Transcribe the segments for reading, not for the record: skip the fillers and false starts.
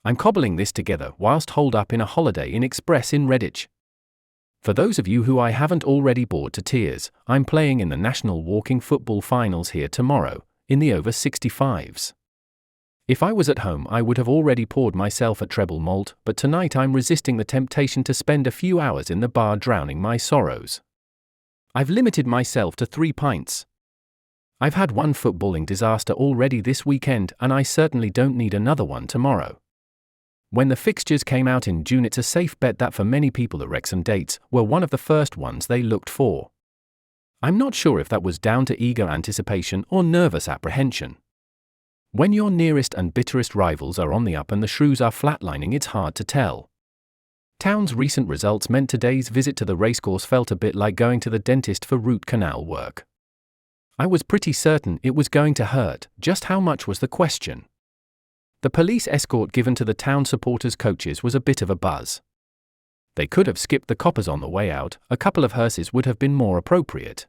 I'm cobbling this together whilst holed up in a Holiday Inn Express in Redditch. For those of you who I haven't already bored to tears, I'm playing in the National Walking Football Finals here tomorrow, in the over 65s. If I was at home I would have already poured myself a treble malt, but tonight I'm resisting the temptation to spend a few hours in the bar drowning my sorrows. I've limited myself to 3 pints. I've had one footballing disaster already this weekend and I certainly don't need another one tomorrow. When the fixtures came out in June, it's a safe bet that for many people the Wrexham dates were one of the first ones they looked for. I'm not sure if that was down to eager anticipation or nervous apprehension. When your nearest and bitterest rivals are on the up and the Shrews are flatlining, it's hard to tell. Town's recent results meant today's visit to the racecourse felt a bit like going to the dentist for root canal work. I was pretty certain it was going to hurt, just how much was the question. The police escort given to the Town supporters' coaches was a bit of a buzz. They could have skipped the coppers on the way out, a couple of hearses would have been more appropriate.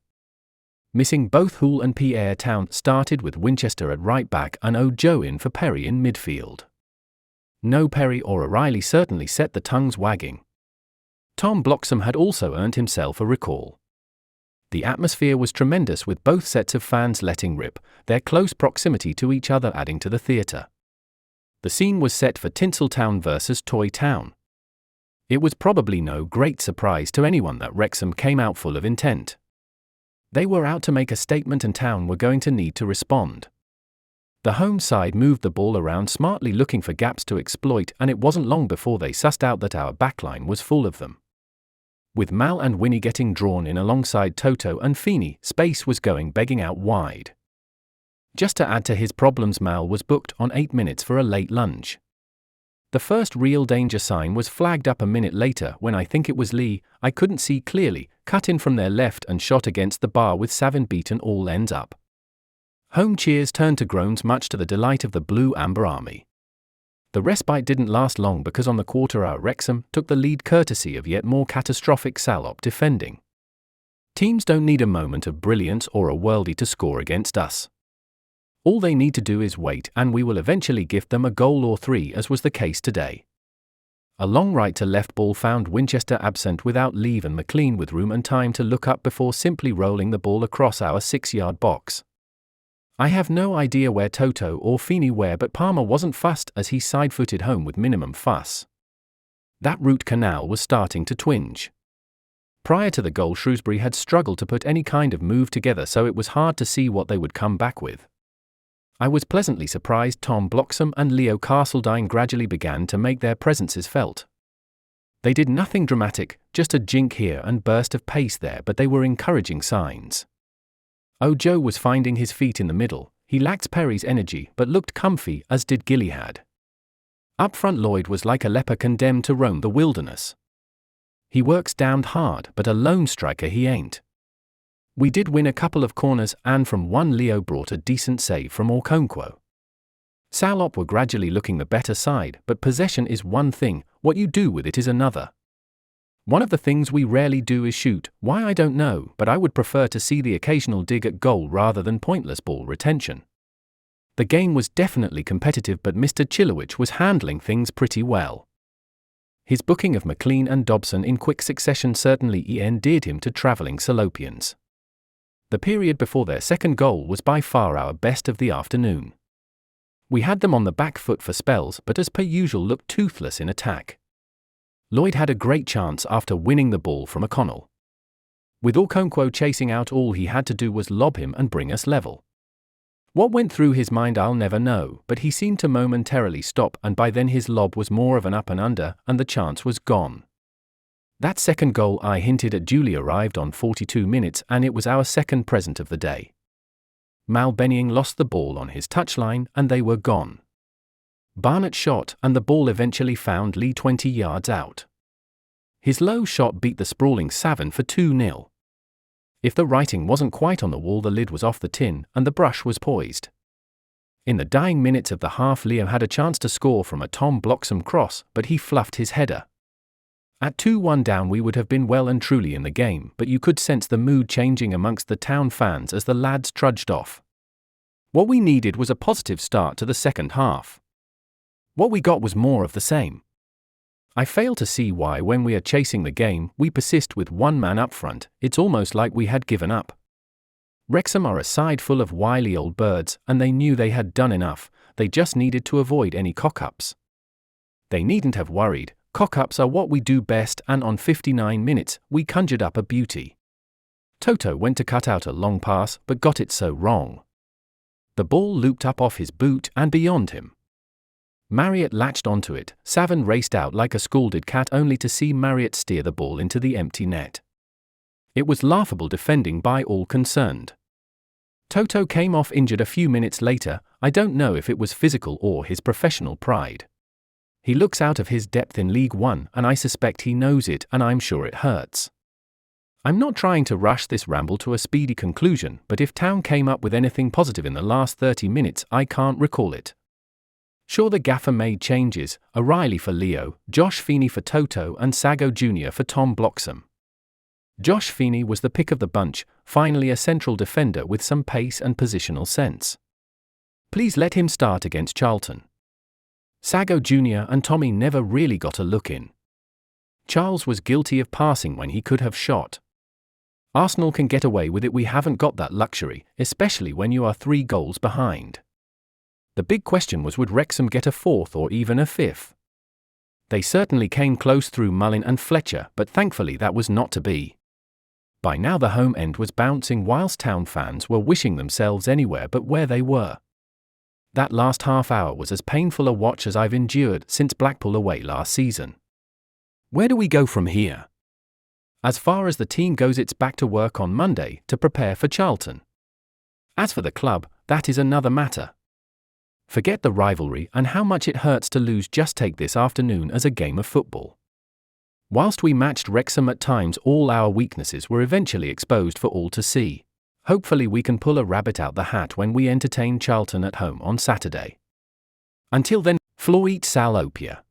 Missing both Hoole and Pierre, Town started with Winchester at right back and Ojo in for Perry in midfield. No Perry or O'Reilly certainly set the tongues wagging. Tom Bloxham had also earned himself a recall. The atmosphere was tremendous with both sets of fans letting rip, their close proximity to each other adding to the theatre. The scene was set for Tinseltown versus Toy Town. It was probably no great surprise to anyone that Wrexham came out full of intent. They were out to make a statement and Town were going to need to respond. The home side moved the ball around smartly looking for gaps to exploit, and it wasn't long before they sussed out that our backline was full of them. With Mal and Winnie getting drawn in alongside Toto and Feeney, space was going begging out wide. Just to add to his problems, Mal was booked on 8 minutes for a late lunge. The first real danger sign was flagged up a minute later when I think it was Lee, I couldn't see clearly, cut in from their left and shot against the bar with Savin beaten all ends up. Home cheers turned to groans much to the delight of the Blue Amber Army. The respite didn't last long because on the quarter hour Wrexham took the lead courtesy of yet more catastrophic Salop defending. Teams don't need a moment of brilliance or a worldie to score against us. All they need to do is wait and we will eventually gift them a goal or 3, as was the case today. A long right to left ball found Winchester absent without leave and McLean with room and time to look up before simply rolling the ball across our 6-yard box. I have no idea where Toto or Feeney were, but Palmer wasn't fussed as he side-footed home with minimum fuss. That root canal was starting to twinge. Prior to the goal, Shrewsbury had struggled to put any kind of move together, so it was hard to see what they would come back with. I was pleasantly surprised Tom Bloxham and Leo Castledine gradually began to make their presences felt. They did nothing dramatic, just a jink here and burst of pace there, but they were encouraging signs. Ojo was finding his feet in the middle, he lacked Perry's energy but looked comfy, as did Gilliad. Up front Lloyd was like a leper condemned to roam the wilderness. He works damned hard, but a lone striker he ain't. We did win a couple of corners and from one Leo brought a decent save from Okonkwo. Salop were gradually looking the better side, but possession is one thing, what you do with it is another. One of the things we rarely do is shoot, why I don't know, but I would prefer to see the occasional dig at goal rather than pointless ball retention. The game was definitely competitive, but Mr. Chilowich was handling things pretty well. His booking of McLean and Dobson in quick succession certainly endeared him to travelling Salopians. The period before their second goal was by far our best of the afternoon. We had them on the back foot for spells, but as per usual looked toothless in attack. Lloyd had a great chance after winning the ball from O'Connell. With Okonkwo chasing out, all he had to do was lob him and bring us level. What went through his mind I'll never know, but he seemed to momentarily stop, and by then his lob was more of an up and under, and the chance was gone. That second goal I hinted at duly arrived on 42 minutes, and it was our second present of the day. Mal Bennying lost the ball on his touchline, and they were gone. Barnett shot, and the ball eventually found Lee 20 yards out. His low shot beat the sprawling Savin for 2-0. If the writing wasn't quite on the wall, the lid was off the tin, and the brush was poised. In the dying minutes of the half, Leo had a chance to score from a Tom Bloxham cross, but he fluffed his header. At 2-1 down we would have been well and truly in the game, but you could sense the mood changing amongst the Town fans as the lads trudged off. What we needed was a positive start to the second half. What we got was more of the same. I fail to see why, when we are chasing the game, we persist with one man up front. It's almost like we had given up. Wrexham are a side full of wily old birds, and they knew they had done enough. They just needed to avoid any cock-ups. They needn't have worried. Cock-ups are what we do best, and on 59 minutes, we conjured up a beauty. Toto went to cut out a long pass, but got it so wrong. The ball looped up off his boot and beyond him. Marriott latched onto it. Savin raced out like a scalded cat, only to see Marriott steer the ball into the empty net. It was laughable defending by all concerned. Toto came off injured a few minutes later. I don't know if it was physical or his professional pride. He looks out of his depth in League One, and I suspect he knows it, and I'm sure it hurts. I'm not trying to rush this ramble to a speedy conclusion, but if Town came up with anything positive in the last 30 minutes, I can't recall it. Sure, the gaffer made changes: O'Reilly for Leo, Josh Feeney for Toto, and Sago Jr. for Tom Bloxham. Josh Feeney was the pick of the bunch, finally a central defender with some pace and positional sense. Please let him start against Charlton. Sago Jr. and Tommy never really got a look in. Charles was guilty of passing when he could have shot. Arsenal can get away with it. We haven't got that luxury, especially when you are 3 goals behind. The big question was, would Wrexham get a 4th or even a 5th? They certainly came close through Mullin and Fletcher, but thankfully that was not to be. By now the home end was bouncing, whilst Town fans were wishing themselves anywhere but where they were. That last half hour was as painful a watch as I've endured since Blackpool away last season. Where do we go from here? As far as the team goes, it's back to work on Monday to prepare for Charlton. As for the club, that is another matter. Forget the rivalry and how much it hurts to lose. Just take this afternoon as a game of football. Whilst we matched Wrexham at times, all our weaknesses were eventually exposed for all to see. Hopefully we can pull a rabbit out the hat when we entertain Charlton at home on Saturday. Until then, Floyd Salopia.